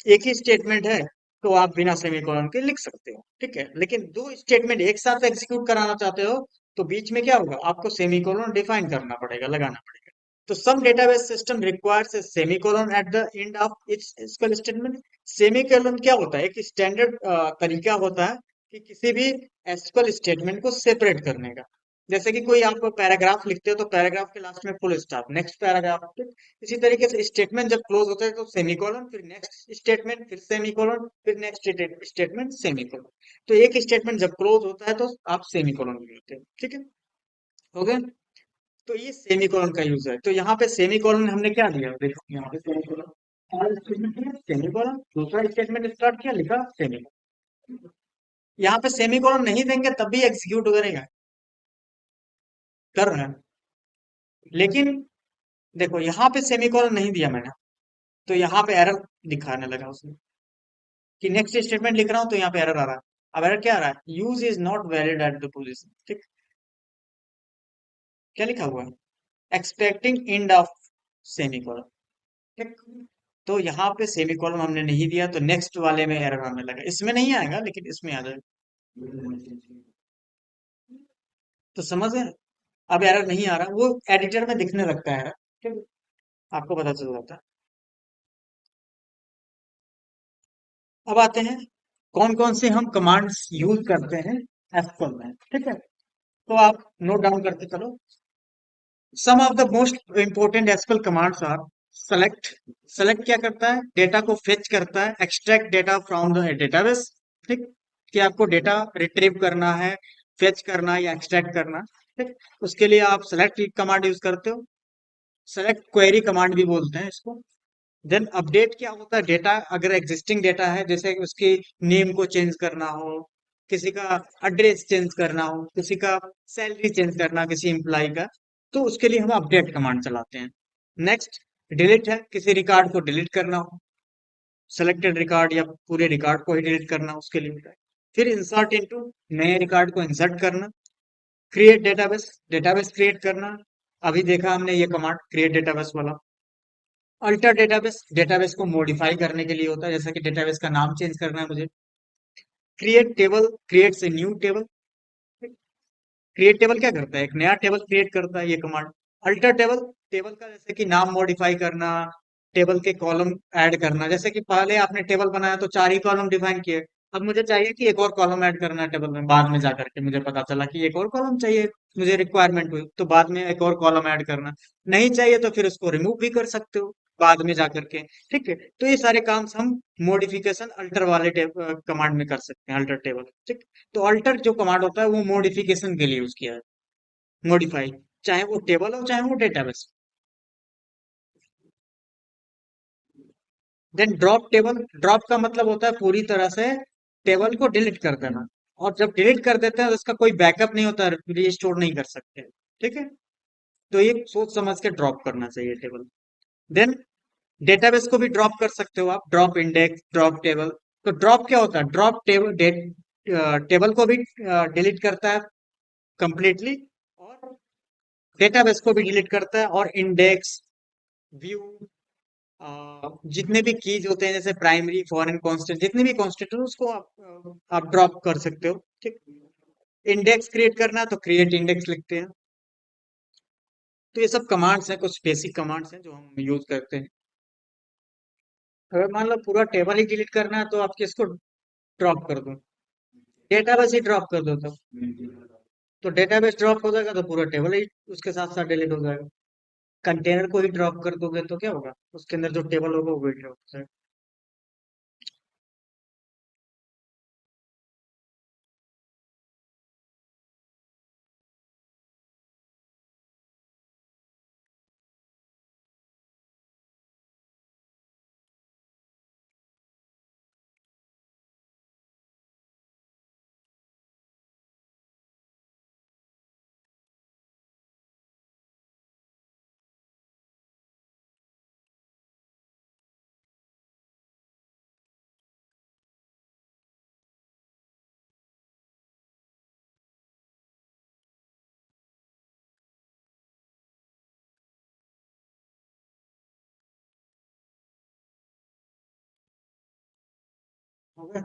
एक ही स्टेटमेंट है तो आप बिना सेमीकोलन के लिख सकते हो। ठीक है। लेकिन दो स्टेटमेंट एक साथ एग्जीक्यूट कराना चाहते हो तो बीच में क्या होगा, आपको सेमीकोलन डिफाइन करना पड़ेगा, लगाना पड़ेगा। तो some database system requires a semicolon at the end of its SQL statement। Semicolon क्या होता है, एक स्टैंडर्ड तरीका होता है कि किसी भी एसक्यूएल स्टेटमेंट को सेपरेट करने का। जैसे कि कोई आप पैराग्राफ लिखते हो तो पैराग्राफ के लास्ट में फुल स्टॉप, नेक्स्ट पैराग्राफ। इसी तरीके से स्टेटमेंट जब क्लोज होता है तो सेमीकोलन, फिर नेक्स्ट स्टेटमेंट, फिर सेमीकोलन, फिर नेक्स्ट स्टेटमेंट, सेमीकोलन। तो एक स्टेटमेंट जब क्लोज होता है तो आप सेमीकोलन लिखते हो। ठीक है। हो गया। तो ये सेमीकोलन का यूज है। तो यहाँ पे सेमीकोलन हमने क्या दिया, देखो यहाँ पे सेमीकोलन, पहला स्टेटमेंट है सेमीकोलन, दूसरा स्टेटमेंट स्टार्ट किया, लिखा सेमीकोलन। यहाँ पे सेमीकोलन नहीं देंगे तब भी एग्जीक्यूट करेगा, कर रहा है। लेकिन देखो यहाँ पे सेमीकोलन नहीं दिया मैंने, तो यहाँ पे एरर दिखाने लगा उसने कि नेक्स्ट स्टेटमेंट लिख रहा हूँ तो यहाँ पे एरर आ रहा है। अब एरर क्या आ रहा है, use is not valid at the position. ठीक। क्या लिखा हुआ है, एक्सपेक्टिंग एंड ऑफ सेमीकोलन। ठीक। तो यहाँ पे सेमीकोलन हमने नहीं दिया तो नेक्स्ट वाले में एरर आने लगा, इसमें नहीं आएगा लेकिन इसमें आ जाएगा। तो समझ गए। अब एरर नहीं आ रहा, वो एडिटर में दिखने लगता है एरर। ठीक है? आपको पता चल जाता है। अब आते हैं कौन कौन से हम कमांड्स यूज करते हैं एसक्यूएल में। ठीक है। तो आप नोट डाउन करते चलो। Some of the most important SQL commands are select. Select क्या करता है, डेटा को फेच करता है, extract data from the database. ठीक। कि आपको डेटा रिट्रीव करना है, फेच करना है या एक्सट्रैक्ट करना। ठीक। उसके लिए आप सेलेक्ट कमांड यूज करते हो, सेलेक्ट क्वेरी कमांड भी बोलते हैं इसको। देन अपडेट क्या होता है, डेटा अगर एग्जिस्टिंग डेटा है, जैसे उसकी नेम को चेंज करना हो, किसी का एड्रेस चेंज करना हो, किसी का सैलरी चेंज करना, किसी एम्प्लॉय का, तो उसके लिए हम अपडेट कमांड चलाते हैं। नेक्स्ट डिलीट है, किसी रिकॉर्ड को डिलीट करना हो, सेलेक्टेड रिकॉर्ड या पूरे रिकॉर्ड को ही डिलीट करना उसके लिए होता है। फिर इंसर्ट इनटू, नए रिकॉर्ड को इंसर्ट करना। क्रिएट डेटाबेस, डेटाबेस क्रिएट करना। अभी देखा हमने ये कमांड क्रिएट डेटाबेस वाला। अल्टर डेटाबेस, डेटाबेस को मॉडिफाई करने के लिए होता है, जैसा कि डेटाबेस का नाम चेंज करना है मुझे। Create table, creates a new table. Create table क्या करता है, एक नया टेबल क्रिएट करता है ये कमांड। अल्टर टेबल, टेबल का जैसे कि नाम मॉडिफाई करना, टेबल के कॉलम ऐड करना। जैसे कि पहले आपने टेबल बनाया तो 4 ही कॉलम डिफाइन किए, अब मुझे चाहिए कि एक और कॉलम ऐड करना है टेबल में, बाद में जाकर के मुझे पता चला कि एक और कॉलम चाहिए, मुझे रिक्वायरमेंट हुई तो बाद में एक और कॉलम ऐड करना। नहीं चाहिए तो फिर उसको रिमूव भी कर सकते हो बाद में जाकर के। ठीक है, तो ये सारे काम हम मॉडिफिकेशन अल्टर वाले कमांड में कर सकते हैं, अल्टर टेबल। ठीक। तो अल्टर जो कमांड होता है वो मॉडिफिकेशन के लिए यूज किया है, मॉडिफाई, चाहे वो टेबल हो चाहे वो database. Then drop table, drop का मतलब होता है पूरी तरह से टेबल को डिलीट कर देना। और जब डिलीट कर देते हैं तो उसका कोई बैकअप नहीं होता, रीस्टोर नहीं कर सकते। ठीक है, तो ये सोच समझ के ड्रॉप करना चाहिए टेबल। देन डेटाबेस को भी ड्रॉप कर सकते हो आप, ड्रॉप इंडेक्स, ड्रॉप टेबल। तो ड्रॉप क्या होता है, ड्रॉप टेबल, टेबल को भी डिलीट करता है कंप्लीटली, और डेटाबेस को भी डिलीट करता है, और इंडेक्स, व्यू, जितने भी कीज होते हैं जैसे प्राइमरी, फॉरेन, कांस्टेंट, जितने भी कांस्टेंट हो उसको आप ड्रॉप कर सकते हो। ठीक। इंडेक्स क्रिएट करना है तो क्रिएट इंडेक्स लिखते हैं। तो ये सब कमांड्स हैं, कुछ बेसिक कमांड्स हैं जो हम यूज करते हैं। अगर मान लो पूरा टेबल ही डिलीट करना है तो आप किसको ड्रॉप कर दो, डेटाबेस ही ड्रॉप कर दो। तो डेटाबेस ड्रॉप हो जाएगा तो पूरा टेबल ही उसके साथ साथ डिलीट हो जाएगा। कंटेनर को ही ड्रॉप कर दोगे तो क्या होगा, उसके अंदर जो टेबल होगा वो भी ड्रॉप हो जाएगा। हो गया।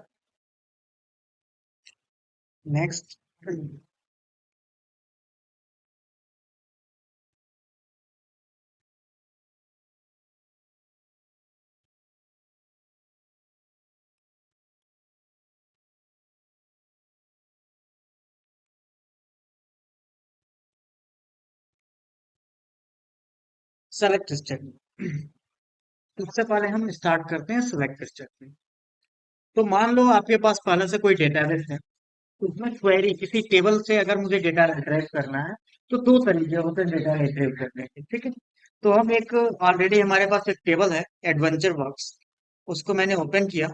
Next, select statement. सबसे पहले हम स्टार्ट करते हैं सिलेक्ट स्टेटमेंट। तो मान लो आपके पास पहले से कोई डेटाबेस है, उसमें क्वेरी किसी टेबल से अगर मुझे डेटा रिट्रीव करना है तो दो तरीके होते हैं डेटा रिट्रीव करने के। ठीक है, तो हम एक, ऑलरेडी हमारे पास एक टेबल है एडवेंचर वर्क्स, उसको मैंने ओपन किया।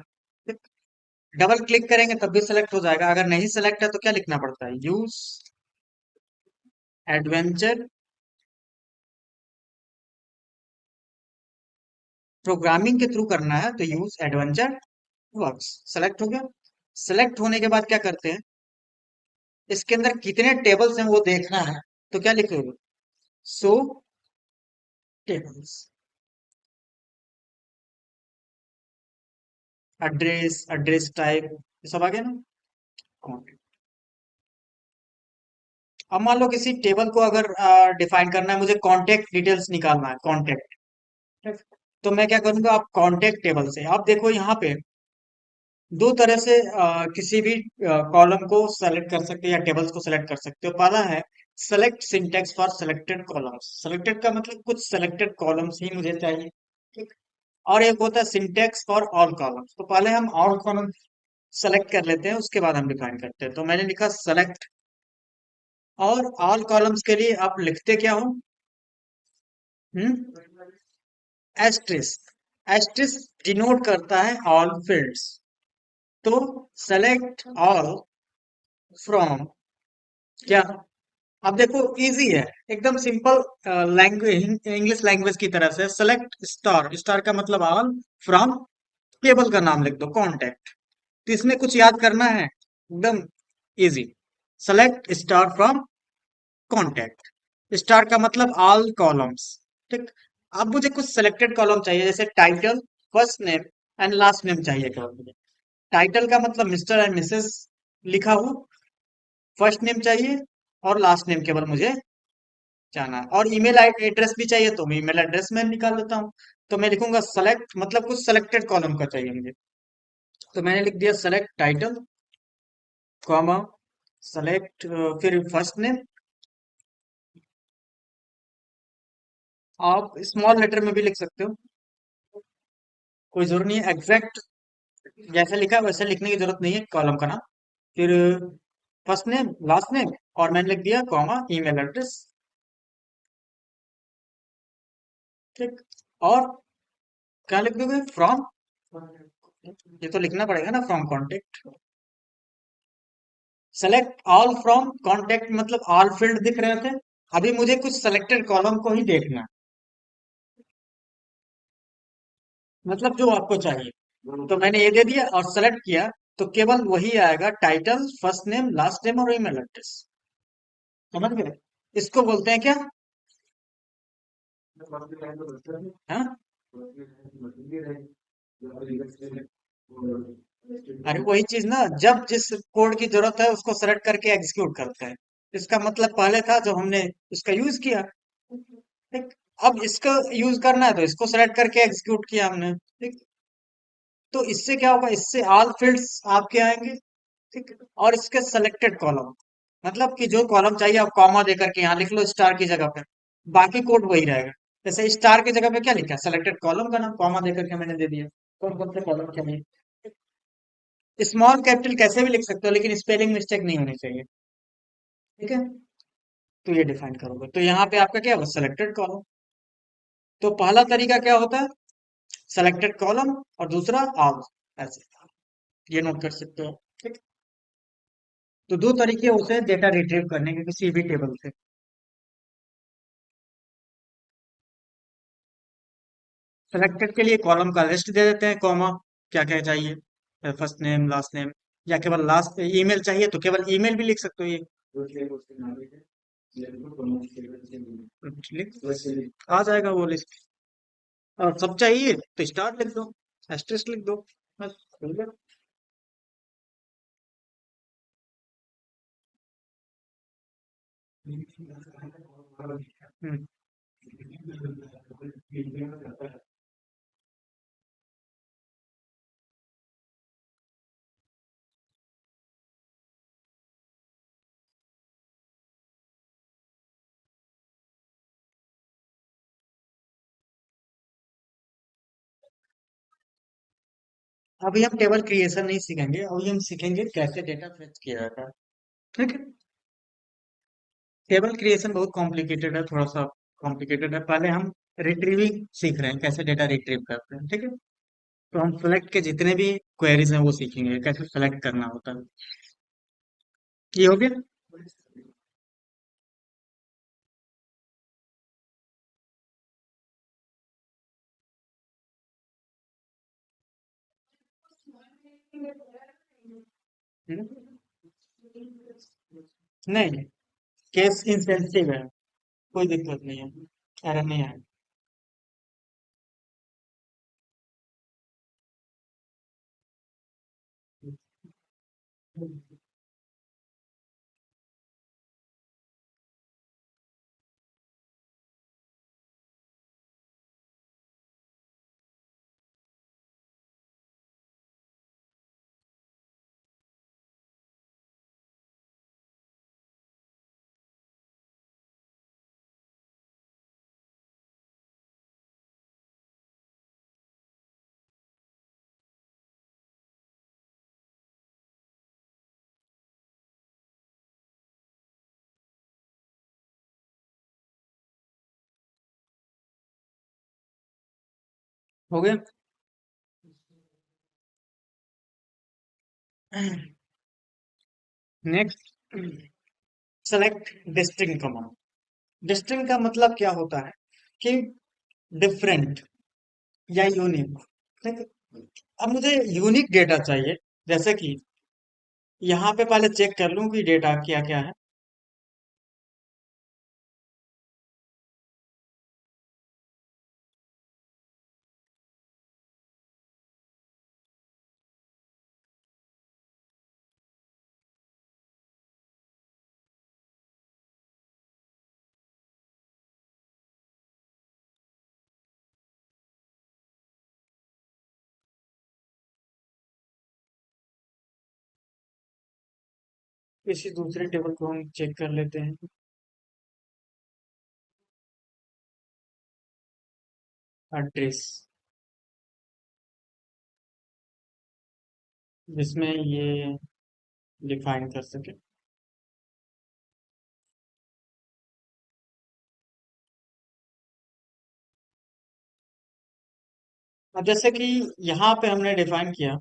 डबल क्लिक करेंगे तब भी सेलेक्ट हो जाएगा, अगर नहीं सेलेक्ट है तो क्या लिखना पड़ता है, यूज एडवेंचर प्रोग्रामिंग के थ्रू करना है तो यूज एडवेंचर वर्क्स। सेलेक्ट हो गया। सेलेक्ट होने के बाद क्या करते हैं, इसके अंदर कितने टेबल्स हैं वो देखना है, तो क्या लिखोगे, सो टेबल्स। एड्रेस, एड्रेस टाइप, ये सब आ गया ना। Content। अब मान लो किसी टेबल को अगर डिफाइन करना है, मुझे कांटेक्ट डिटेल्स निकालना है, कांटेक्ट। तो मैं क्या करूंगा, आप कांटेक्ट टेबल से, आप देखो यहाँ पे दो तरह से किसी भी कॉलम को सेलेक्ट कर सकते हो या टेबल्स को सेलेक्ट कर सकते हो। पहला है select syntax for selected columns, selected का मतलब कुछ सेलेक्टेड कॉलम्स ही मुझे चाहिए। ठीक। और एक होता है सिंटेक्स फॉर ऑल कॉलम्स, तो पहले हम ऑल कॉलम सेलेक्ट कर लेते हैं, उसके बाद हम डिफाइन करते हैं। तो मैंने लिखा सेलेक्ट, और ऑल कॉलम्स के लिए आप लिखते क्या हो, एस्ट्रिस्क। एस्ट्रिस्क डिनोट करता है ऑल फील्ड्स। तो सेलेक्ट ऑल फ्रॉम क्या, अब देखो इजी है, एकदम सिंपल लैंग्वेज, इंग्लिश लैंग्वेज की तरह से। सेलेक्ट स्टार, स्टार का मतलब ऑल, फ्रॉम टेबल का नाम लिख दो कॉन्टेक्ट। तो इसमें कुछ याद करना है, एकदम easy. Select star from contact. Star का मतलब ऑल कॉलम्स। ठीक। अब मुझे कुछ सिलेक्टेड कॉलम चाहिए, जैसे title, first name and last name चाहिए केवल मुझे। टाइटल का मतलब मिस्टर एंड मिसेस लिखा हो, फर्स्ट नेम चाहिए और लास्ट नेम केवल मुझे जाना है, और ईमेल एड्रेस भी चाहिए, तो मैं ईमेल एड्रेस में निकाल देता हूँ। तो मैं लिखूंगा सेलेक्ट, मतलब कुछ सेलेक्टेड कॉलम का चाहिए मुझे। तो मैंने लिख दिया सेलेक्ट टाइटल, कॉमा, सेलेक्ट, फिर फर्स्ट नेम। आप स्मॉल लेटर में भी लिख सकते हो, कोई जरूरत नहीं है एग्जैक्ट जैसे लिखा है वैसे लिखने की जरूरत नहीं है कॉलम का नाम। फिर फर्स्ट नेम, लास्ट नेम, और मैंने लिख दिया कॉमा ईमेल एड्रेस। ठीक। और क्या लिख दोगे, फ्रॉम, ये तो लिखना पड़ेगा ना, from contact. Select all from contact मतलब ऑल फील्ड दिख रहे थे, अभी मुझे कुछ सेलेक्टेड कॉलम को ही देखना है, मतलब जो आपको चाहिए। तो मैंने ये दे दिया और सेलेक्ट किया, तो केवल वही आएगा, title, first name, last name और ईमेल एड्रेस। समझ गए? इसको बोलते हैं क्या? हाँ? अरे वही चीज ना, जब जिस कोड की जरूरत है उसको सेलेक्ट करके एग्जीक्यूट करते हैं। इसका मतलब पहले था जब हमने उसका यूज किया। ठीक। अब इसको यूज करना है तो इसको सेलेक्ट करके एग्जीक्यूट किया हमने। ठीक। तो इससे क्या होगा, इससे ऑल फील्ड्स आपके आएंगे। ठीक। और इसके सेलेक्टेड कॉलम, मतलब कि जो कॉलम चाहिए आप कॉमा देकर के यहाँ लिख लो स्टार की जगह पे, बाकी कोड वही रहेगा। जैसे स्टार की जगह पे क्या लिखा है, सेलेक्टेड कॉलम का नाम कॉमा देकर के मैंने दे दिया, कौन कौन से कॉलम चाहिए। स्मॉल कैपिटल कैसे भी लिख सकते हो, लेकिन स्पेलिंग मिस्टेक नहीं होनी चाहिए। ठीक है। तो ये डिफाइन करोगे तो यहाँ पे आपका क्या होगा, सेलेक्टेड कॉलम। तो पहला तरीका क्या होता है, सेलेक्टेड कॉलम, और दूसरा ऑल, ऐसे ये नोट कर सकते हो। ठीक। तो दो तरीके होते हैं डेटा रिट्रीव करने के किसी भी टेबल से। सेलेक्टेड के लिए कॉलम का लिस्ट दे देते हैं, कॉमा, क्या क्या चाहिए, फर्स्ट नेम, लास्ट नेम, या केवल लास्ट ईमेल चाहिए तो केवल ईमेल भी लिख सकते हो ये। लिख आ जाएगा वो लिस्ट। और सब चाहिए तो स्टार लिख दो, एस्टेरिस्क लिख दो, बस हो गया। हम्म। अभी हम टेबल क्रिएशन नहीं सीखेंगे, अभी हम सीखेंगे कैसे डेटा फेच किया जाता है। ठीक है। टेबल क्रिएशन बहुत कॉम्प्लिकेटेड है, थोड़ा सा कॉम्प्लिकेटेड है। पहले हम रिट्रीविंग सीख रहे हैं, कैसे डेटा रिट्रीव करते हैं। ठीक है। तो हम सेलेक्ट के जितने भी क्वेरीज हैं वो सीखेंगे, कैसे सेलेक्ट करना होता है। ये हो गया। हम्म। नहीं, केस इंसेंसिटिव है, कोई दिक्कत नहीं है, एरर नहीं है। हो गया। Next, select distinct command. Distinct का मतलब क्या होता है कि डिफरेंट या यूनिक। ठीक है? अब मुझे यूनिक डेटा चाहिए, जैसे कि यहाँ पे पहले चेक कर लूं कि डेटा क्या क्या है। किसी दूसरे टेबल को हम चेक कर लेते हैं। एड्रेस, जिसमें ये डिफाइन कर सके। अब जैसे कि यहाँ पे हमने डिफाइन किया,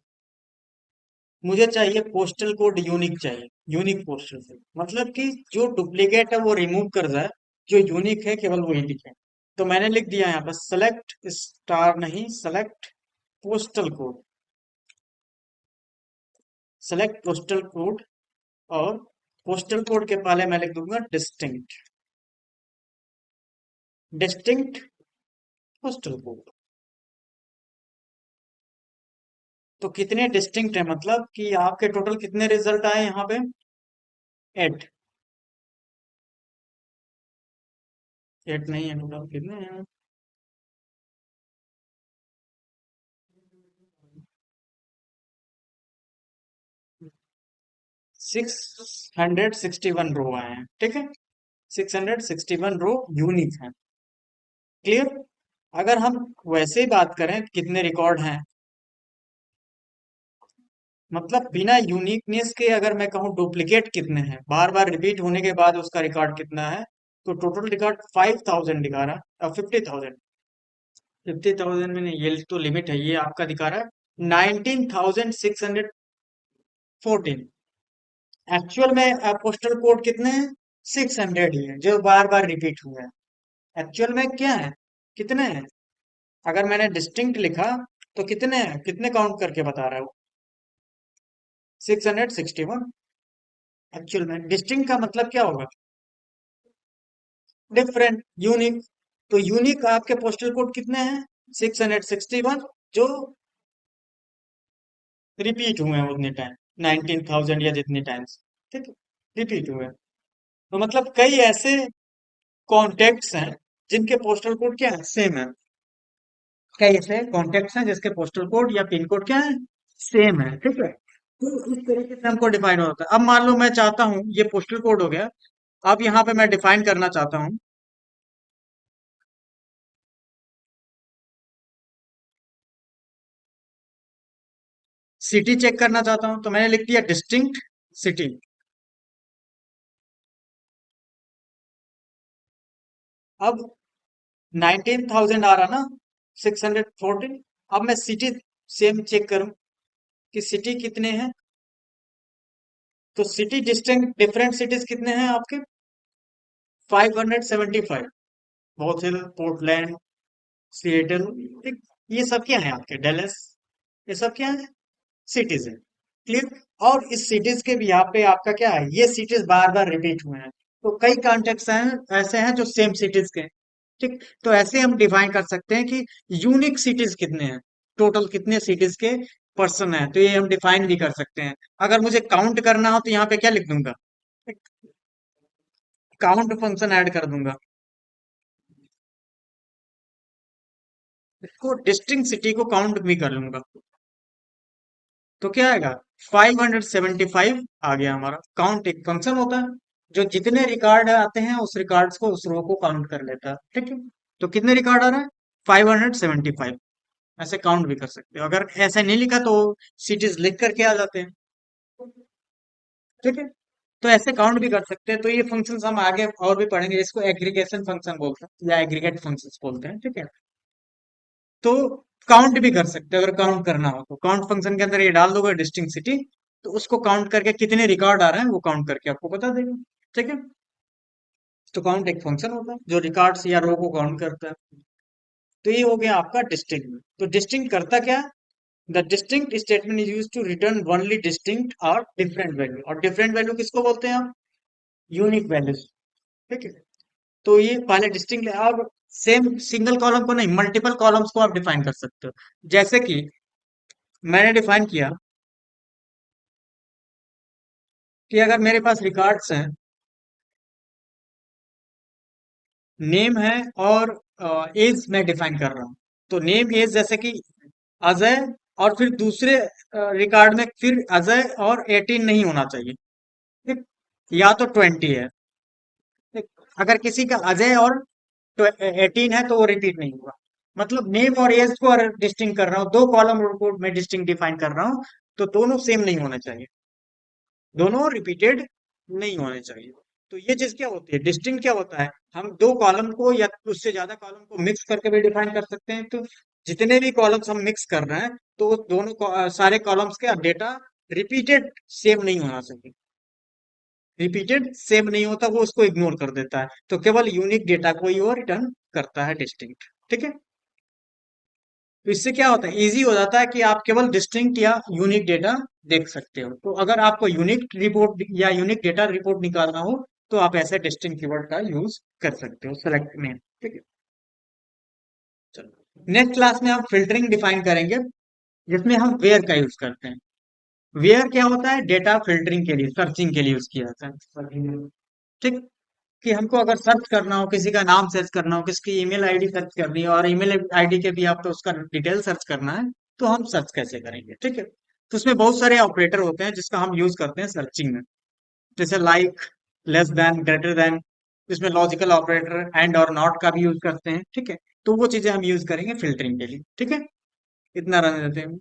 मुझे चाहिए पोस्टल कोड यूनिक चाहिए, यूनिक पोस्टल कोड मतलब कि जो डुप्लीकेट है वो रिमूव कर जाए, जो यूनिक है केवल वही दिखे। तो मैंने लिख दिया यहाँ पर सेलेक्ट स्टार नहीं, select postal code, select postal code. और पोस्टल कोड के पहले मैं लिख दूंगा डिस्टिंक्ट, डिस्टिंक्ट पोस्टल कोड। तो कितने डिस्टिंक्ट है, मतलब कि आपके टोटल कितने रिजल्ट आए यहाँ पे? 8। 8 नहीं है, टोटल कितने हैं? 661 रो आए हैं, ठीक है। 661 रो यूनिक है। क्लियर। अगर हम वैसे ही बात करें कितने रिकॉर्ड हैं, मतलब बिना यूनिकनेस के अगर मैं कहूँ डुप्लीकेट कितने हैं, बार बार रिपीट होने के बाद उसका रिकॉर्ड कितना है, तो टोटल रिकॉर्ड 5000 दिखा रहा है, और 50,000। 50,000 में नहीं, ये तो लिमिट है, ये आपका दिखा रहा है 19,614। एक्चुअल में पोस्टल कोड कितने हैं? 600 ही है, जो बार बार रिपीट हुए हैं। एक्चुअल में क्या है, कितने हैं? अगर मैंने डिस्टिंक्ट लिखा तो कितने हैं, कितने काउंट करके बता रहा है वो? 661। एक्चुअल में डिस्टिंक्ट का मतलब क्या होगा? Different, unique. तो यूनिक आपके पोस्टल कोड कितने हैं? 661, जो रिपीट हुए हैं उतने टाइम, 19,000 या जितने टाइम्स, ठीक है, रिपीट हुए हैं। तो मतलब कई ऐसे कॉन्टेक्ट्स हैं जिनके पोस्टल कोड क्या है, सेम है। कई ऐसे कॉन्टेक्ट्स हैं जिसके पोस्टल कोड या पिन कोड क्या है, सेम है, ठीक है। तो इस तरीके से हमको डिफाइन होता है। अब मान लो मैं चाहता हूँ, ये पोस्टल कोड हो गया, अब यहाँ पे मैं डिफाइन करना चाहता हूँ सिटी, चेक करना चाहता हूँ, तो मैंने लिख दिया डिस्टिंक्ट सिटी। अब 19,000 आ रहा ना, 614। अब मैं सिटी सेम चेक करूं कि सिटी कितने हैं, तो सिटी डिस्टिंक्ट डिफरेंट सिटीज कितने हैं आपके? 575। बहुत हिल, पोर्टलैंड, सिएटल, ठीक, ये सब क्या है आपके, डेलस, ये सब क्या है, सिटीज है। क्लियर। और इस सिटीज के भी यहाँ पे आपका क्या है, ये सिटीज बार बार रिपीट हुए हैं, तो कई कॉन्टेक्ट्स हैं ऐसे हैं जो सेम सिटीज के हैं, ठीक। तो ऐसे हम डिफाइन कर सकते हैं कि यूनिक सिटीज कितने हैं, टोटल कितने सिटीज के पर्सन हैं, तो ये हम डिफाइन भी कर सकते हैं। अगर मुझे काउंट करना हो तो यहाँ पे क्या लिख दूंगा, काउंट फंक्शन ऐड कर दूंगा, इसको डिस्टिंक्ट सिटी को काउंट भी कर लूंगा, तो क्या आएगा, 575 आ गया हमारा। काउंट एक फंक्शन होता है जो जितने रिकॉर्ड आते हैं उस रिकॉर्ड्स को, उस रो को काउंट कर लेता है, ठीक है। तो कितने रिकॉर्ड आ रहा है, 575। ऐसे काउंट भी कर सकते हो, अगर ऐसे नहीं लिखा तो सिटीज लिख करके आ जाते हैं, ठीक है। तो ऐसे काउंट भी कर सकते हैं। तो ये फंक्शंस हम आगे और भी पढ़ेंगे, इसको एग्रीगेशन फंक्शन बोलते हैं या एग्रीगेट फंक्शंस बोलते हैं, ठीक है। तो काउंट भी कर सकते हैं, अगर काउंट करना हो तो काउंट फंक्शन के अंदर ये डाल दोगे डिस्टिंक्ट सिटी, तो उसको काउंट करके कितने रिकॉर्ड आ रहे हैं वो काउंट करके आपको बता देगा, ठीक है। तो काउंट एक फंक्शन होता है जो रिकॉर्ड्स या रो को काउंट करता है। तो ये हो गया आपका डिस्टिंक्ट। तो डिस्टिंक्ट करता क्या है, the distinct statement is use to return only distinct और डिफरेंट वैल्यू। और डिफरेंट वैल्यू किसको बोलते हैं हम, यूनिक वैल्यूज, ठीक है। तो ये पहले डिस्टिंक्ट, और सेम सिंगल कॉलम को नहीं, मल्टीपल कॉलम्स को आप डिफाइन कर सकते हो। जैसे कि मैंने डिफाइन किया कि अगर मेरे पास रिकॉर्ड्स हैं, नेम है और एज मैं डिफाइन कर रहा हूँ, तो नेम एज जैसे कि अजय, और फिर दूसरे रिकॉर्ड में फिर अजय और 18 नहीं होना चाहिए, ठीक। या तो 20 है। अगर किसी का अजय और 18 है तो वो रिपीट नहीं होगा। मतलब नेम और एज को अगर डिस्टिंग कर रहा हूँ, दो कॉलम को मैं डिस्टिंग डिफाइन कर रहा हूँ, तो दोनों सेम नहीं होने चाहिए, दोनों रिपीटेड नहीं होने चाहिए। तो ये चीज क्या होती है, डिस्टिंक्ट क्या होता है, हम दो कॉलम को या उससे ज्यादा कॉलम को मिक्स करके भी डिफाइन कर सकते हैं। तो जितने भी कॉलम्स हम मिक्स कर रहे हैं, तो वो दोनों सारे कॉलम्स के डेटा रिपीटेड सेम नहीं होना चाहिए। रिपीटेड सेम नहीं होता, वो उसको इग्नोर कर देता है, तो केवल यूनिक डेटा को ही वो रिटर्न करता है डिस्टिंक्ट। ठीक है। तो इससे क्या होता है, इजी हो जाता है कि आप केवल डिस्टिंक्ट या यूनिक डेटा देख सकते हो। तो अगर आपको यूनिक रिपोर्ट या यूनिक डेटा रिपोर्ट निकालना हो, तो आप ऐसे डिस्टिंक्ट कीवर्ड का यूज कर सकते हो सेलेक्ट में। ठीक है। चलो नेक्स्ट क्लास में हम फिल्टरिंग डिफाइन करेंगे, जिसमें हम वेयर का यूज करते हैं। वेयर क्या होता है, डेटा फिल्टरिंग के लिए, सर्चिंग के लिए यूज किया जाता है। ठीक। कि हमको अगर सर्च करना हो, किसी का नाम सर्च करना हो, किसकी ईमेल आईडी सर्च करनी है, और ईमेल आईडी के भी आपको उसका डिटेल सर्च करना है, तो हम सर्च कैसे करेंगे। ठीक है। तो उसमें बहुत सारे ऑपरेटर होते हैं जिसका हम यूज करते हैं सर्चिंग में, जैसे like, less than, greater than. इसमें लॉजिकल ऑपरेटर एंड और नॉट का भी यूज करते हैं। ठीक है। तो वो चीजें हम यूज करेंगे फिल्टरिंग के लिए। ठीक है। इतना रहने देते हैं।